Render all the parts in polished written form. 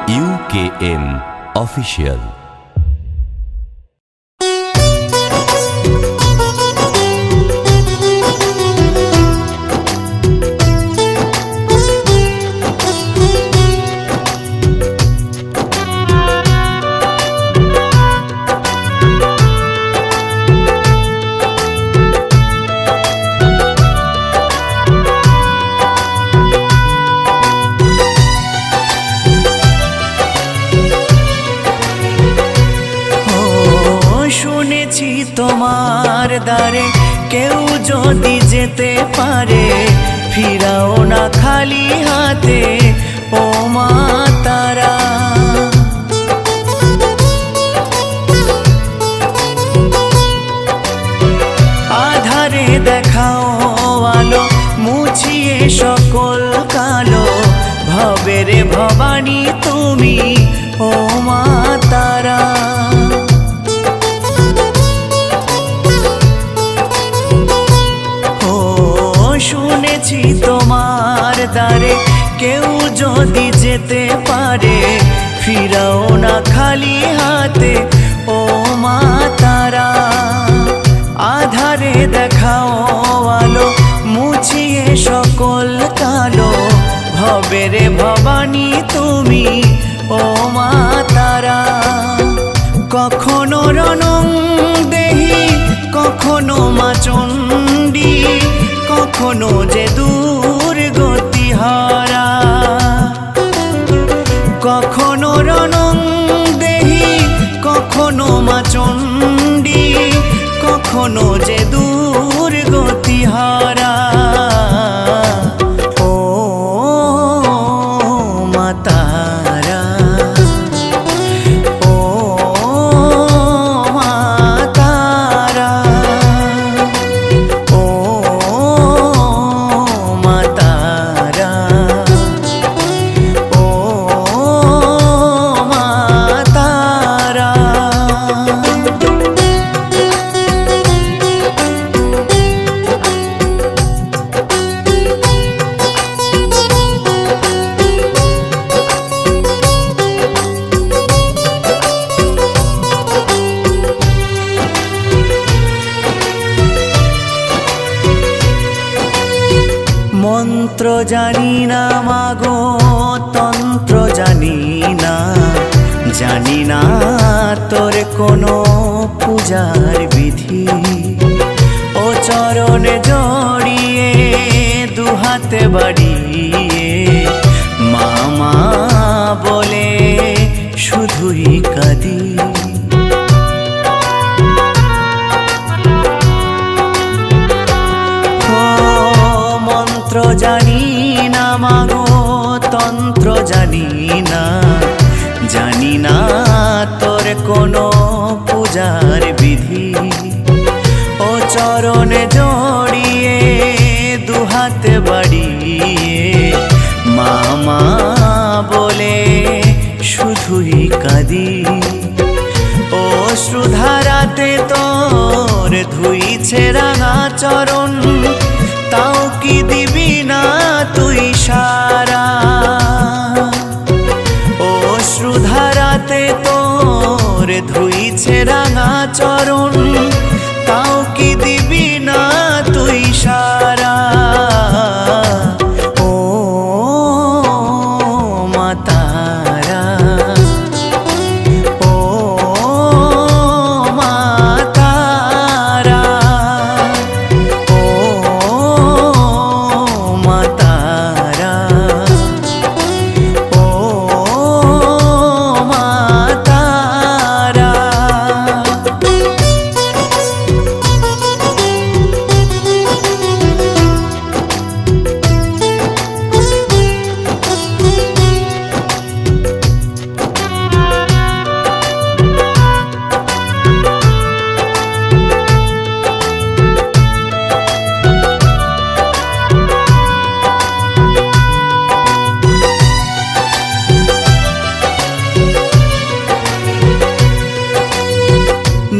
UKM Official। তোমার দ্বারে কেউ যদি যেতে পারে, ফিরাও না খালি হাতে ও মা তারা। আধারে দেখাও আলো, মুছিয়ে সকল কালো, ভবের ভবানী তুমি ও মা তারা। শুনেছি তোমার দ্বারে কেউ যদি যেতে পারে, ফিরাও না খালি হাতে ও মা তারা। আধারে দেখাও আলো, মুছিয়ে সকল কালো, ভবের ভবানী তুমি ও মা তারা। কখনো রণং দেহি, কখনো মা চণ্ডী, কখনো যে দুর্গতি হারা। কখনো রণং দেহি, কখনো মা চণ্ডী, কখনো যে দুর্গতি হারা। ও মা তারা, ও মা তারা, ও মা তারা, ও মা তারা। মন্ত্র জানি না মাগো, তন্ত্র জানি না, জানি না তোর কোনো পূজার বিধি। ও চরণে জড়িয়ে দুহাতে বাড়িয়ে মামা বলে শুধুই কাঁদি। তন্ত্র জানি না মাগো, তন্ত্র জানি না, জানি না তোর কোনো পূজার বিধি। ও চরণে জড়িয়ে দুহাতে বাড়িয়ে মামা বলে শুধুই কাঁদি। ও শ্রুধারাতে তোর ধুইছে রাঙা চরণ, তাও কি দিবি না তুই সারা। ও শ্রুধারাতে তোর ধুইছে রাঙা চরণ, তাও কি দিবি না তুই সারা। ও মা তারা, ও মা তারা, ও মা তারা, ও মা তারা।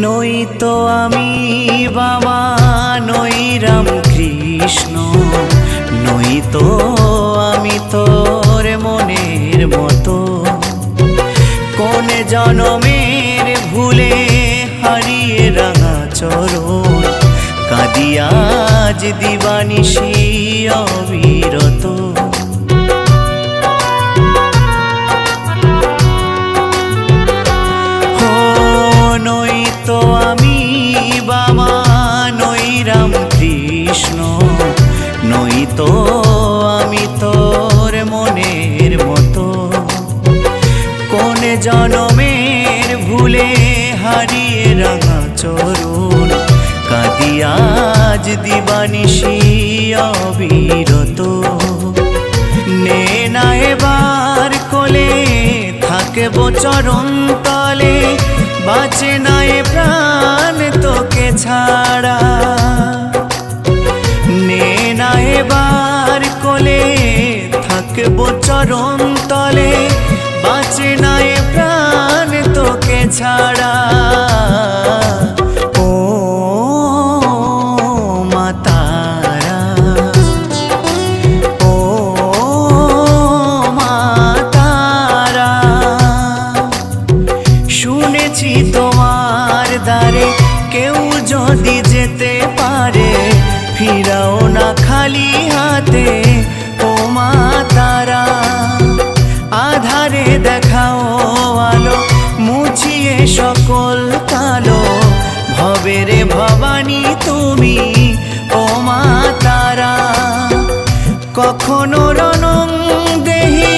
নই তো আমি বাবা, নই রাম কৃষ্ণ, নই তো আমি তোর মনের মতো। জনমের ভুলে হারিয়ে রাঙা চরণ কাঁদি আজ দিবানিশি অবিরত। নই তো আমি বাবা নই রাম কৃষ্ণ, নই তো আমি তোর মনের মতো। কোন জনমের ভুলে হারিয়ে রাঙা চরণ কাঁদি আজ দিবানিশি অবিরত। নে না এবার কোলে থাকব চরণ তলে, বাঁচে না এ প্রাণ তোকে ছাড়া। নে না এবার কোলে থাকব চরণ তলে, বাঁচে না এ প্রাণ তোকে ছাড়া। ও মা তারা, ও মা তারা, শুনেছি তোমার দ্বারে কেউ যদি যেতে পারে, ফিরাও না খালি হাতে ও মা তারা। আধারে দেখাও আলো, মুছিয়ে সকল কালো, ভবেরে ভবানী তুমি ও মা তারা। কখনো রণং দেহি,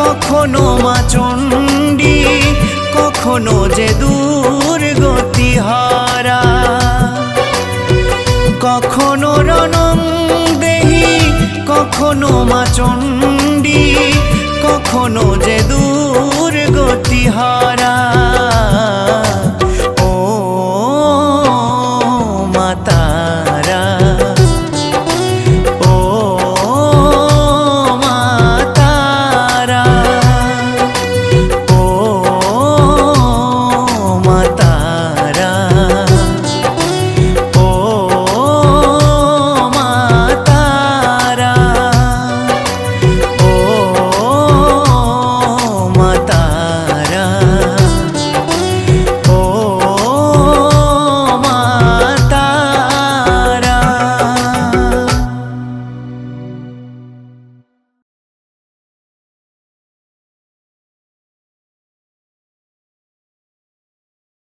কখনো মা চণ্ডী, কখনো যে দুর্গতি হারা। কখনো রণং দেহি, কখনো মা চণ্ডী,